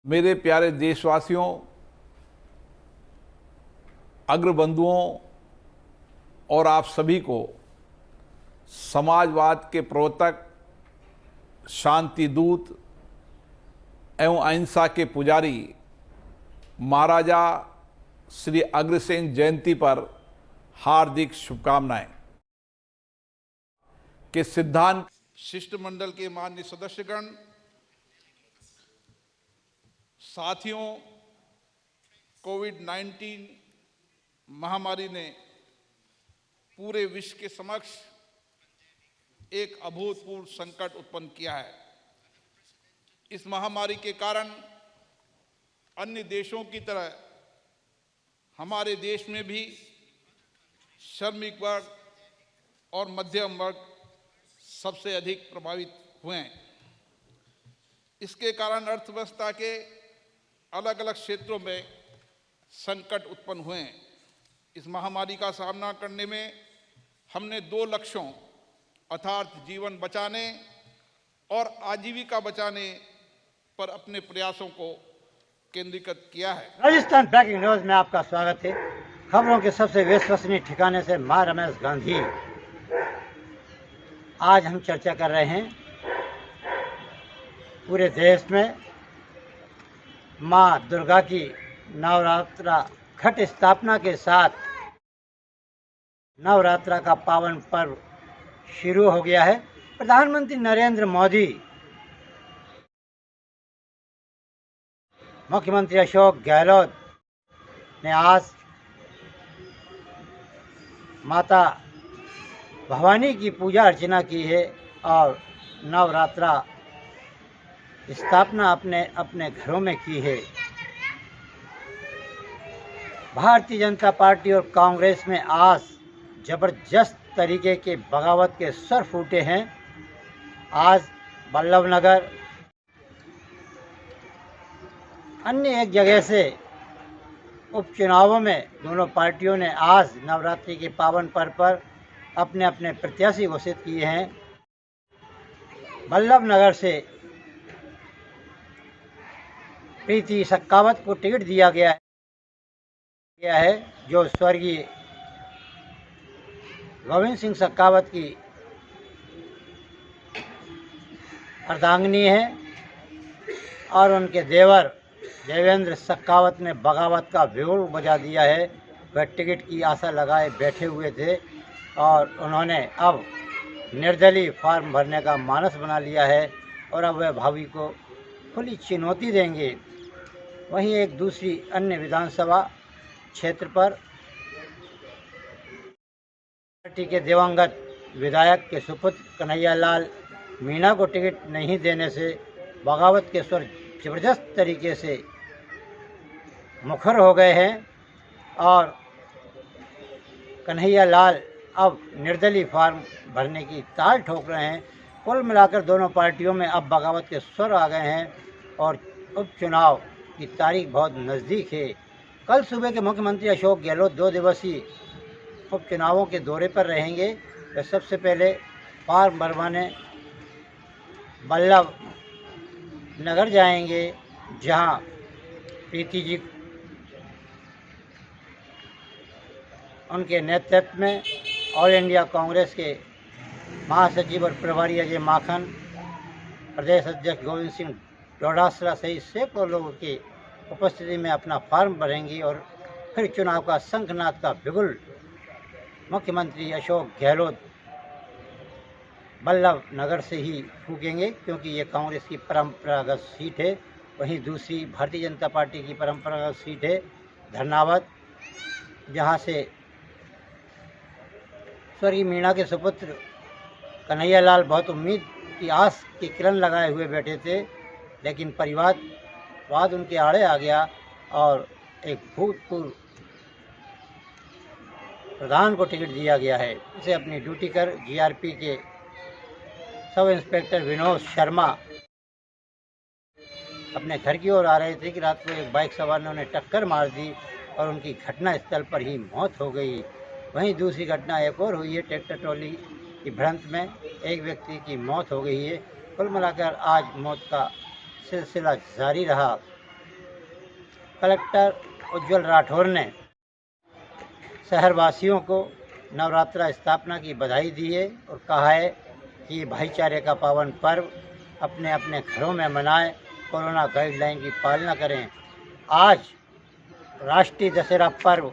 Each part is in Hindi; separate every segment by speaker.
Speaker 1: मेरे प्यारे देशवासियों, अग्रबंधुओं और आप सभी को समाजवाद के प्रवर्तक, शांति दूत एवं अहिंसा के पुजारी महाराजा श्री अग्रसेन जयंती पर हार्दिक शुभकामनाएं। के सिद्धांत
Speaker 2: शिष्टमंडल के माननीय सदस्यगण, साथियों, कोविड-19 महामारी ने पूरे विश्व के समक्ष एक अभूतपूर्व संकट उत्पन्न किया है। इस महामारी के कारण अन्य देशों की तरह हमारे देश में भी श्रमिक वर्ग और मध्यम वर्ग सबसे अधिक प्रभावित हुए हैं। इसके कारण अर्थव्यवस्था के अलग अलग क्षेत्रों में संकट उत्पन्न हुए हैं। इस महामारी का सामना करने में हमने दो लक्ष्यों अर्थात जीवन बचाने और आजीविका बचाने पर अपने प्रयासों को केंद्रीकृत किया है।
Speaker 3: राजस्थान ब्रेकिंग न्यूज में आपका स्वागत है। खबरों के सबसे विश्वसनीय ठिकाने से मैं रमेश गांधी। आज हम चर्चा कर रहे हैं पूरे देश में माँ दुर्गा की नवरात्रा घट स्थापना के साथ नवरात्रा का पावन पर्व शुरू हो गया है। प्रधानमंत्री नरेंद्र मोदी, मुख्यमंत्री अशोक गहलोत ने आज माता भवानी की पूजा अर्चना की है और नवरात्रा स्थापना अपने अपने घरों में की है। भारतीय जनता पार्टी और कांग्रेस में आज जबरदस्त तरीके के बगावत के स्वर फूटे हैं। आज बल्लभ नगर अन्य एक जगह से उपचुनावों में दोनों पार्टियों ने आज नवरात्रि के पावन पर्व पर अपने अपने प्रत्याशी घोषित किए हैं। बल्लभ नगर से प्रीति सखावत को टिकट दिया गया है, जो स्वर्गीय गोविंद सिंह सखावत की अर्धांगिनी है और उनके देवर देवेंद्र सखावत ने बगावत का बिगुल बजा दिया है। वह टिकट की आशा लगाए बैठे हुए थे और उन्होंने अब निर्दलीय फॉर्म भरने का मानस बना लिया है और अब वह भावी को खुली चुनौती देंगे। वहीं एक दूसरी अन्य विधानसभा क्षेत्र पर पार्टी के दिवंगत विधायक के सुपुत्र कन्हैया लाल मीणा को टिकट नहीं देने से बगावत के स्वर जबरदस्त तरीके से मुखर हो गए हैं और कन्हैया लाल अब निर्दलीय फॉर्म भरने की ताल ठोक रहे हैं। कुल मिलाकर दोनों पार्टियों में अब बगावत के स्वर आ गए हैं और उपचुनाव की तारीख बहुत नज़दीक है। कल सुबह के मुख्यमंत्री अशोक गहलोत 2 दिवसीय उपचुनावों के दौरे पर रहेंगे। वे सबसे पहले फॉर्म भरवाने बल्लभ नगर जाएंगे, जहां प्रीति जी उनके नेतृत्व में ऑल इंडिया कांग्रेस के महासचिव और प्रभारी अजय माखन, प्रदेश अध्यक्ष गोविंद सिंह डोडासरा सहित सैकड़ों लोगों की उपस्थिति में अपना फॉर्म भरेंगी और फिर चुनाव का शंखनाद का बिगुल मुख्यमंत्री अशोक गहलोत बल्लभ नगर से ही फूकेंगे, क्योंकि ये कांग्रेस की परंपरागत सीट है। वहीं दूसरी भारतीय जनता पार्टी की परंपरागत सीट है धर्नावत, जहां से स्वर्गीय मीणा के सुपुत्र कन्हैया लाल बहुत उम्मीद की आस की किरण लगाए हुए बैठे थे, लेकिन परिवारवाद उनके आड़े आ गया और एक भूतपूर्व प्रधान को टिकट दिया गया है। इसे अपनी ड्यूटी कर जीआरपी के सब इंस्पेक्टर विनोद शर्मा अपने घर की ओर आ रहे थे कि रात को एक बाइक सवार ने उन्हें टक्कर मार दी और उनकी घटना स्थल पर ही मौत हो गई। वहीं दूसरी घटना एक और हुई है। ट्रैक्टर ट्रॉली की भिड़ंत में एक व्यक्ति की मौत हो गई है। कुल मिलाकर आज मौत का सिलसिला जारी रहा। कलेक्टर उज्जवल राठौर ने शहरवासियों को नवरात्रा स्थापना की बधाई दी है और कहा है कि भाईचारे का पावन पर्व अपने अपने घरों में मनाएं, कोरोना गाइडलाइन की पालना करें। आज राष्ट्रीय दशहरा पर्व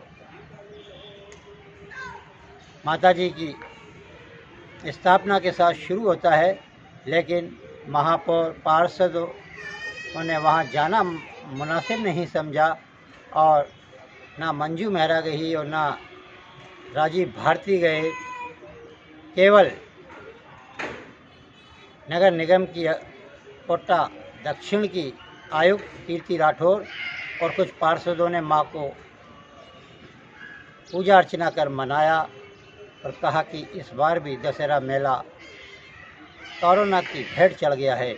Speaker 3: माताजी की स्थापना के साथ शुरू होता है, लेकिन महापौर पार्षदों ने वहाँ जाना मुनासिब नहीं समझा और ना मंजू मेहरा गई और ना राजीव भारती गए। केवल नगर निगम की कोटा दक्षिण की आयुक्त कीर्ति राठौर और कुछ पार्षदों ने मां को पूजा अर्चना कर मनाया और कहा कि इस बार भी दशहरा मेला कोरोना की भेंट चढ़ गया है।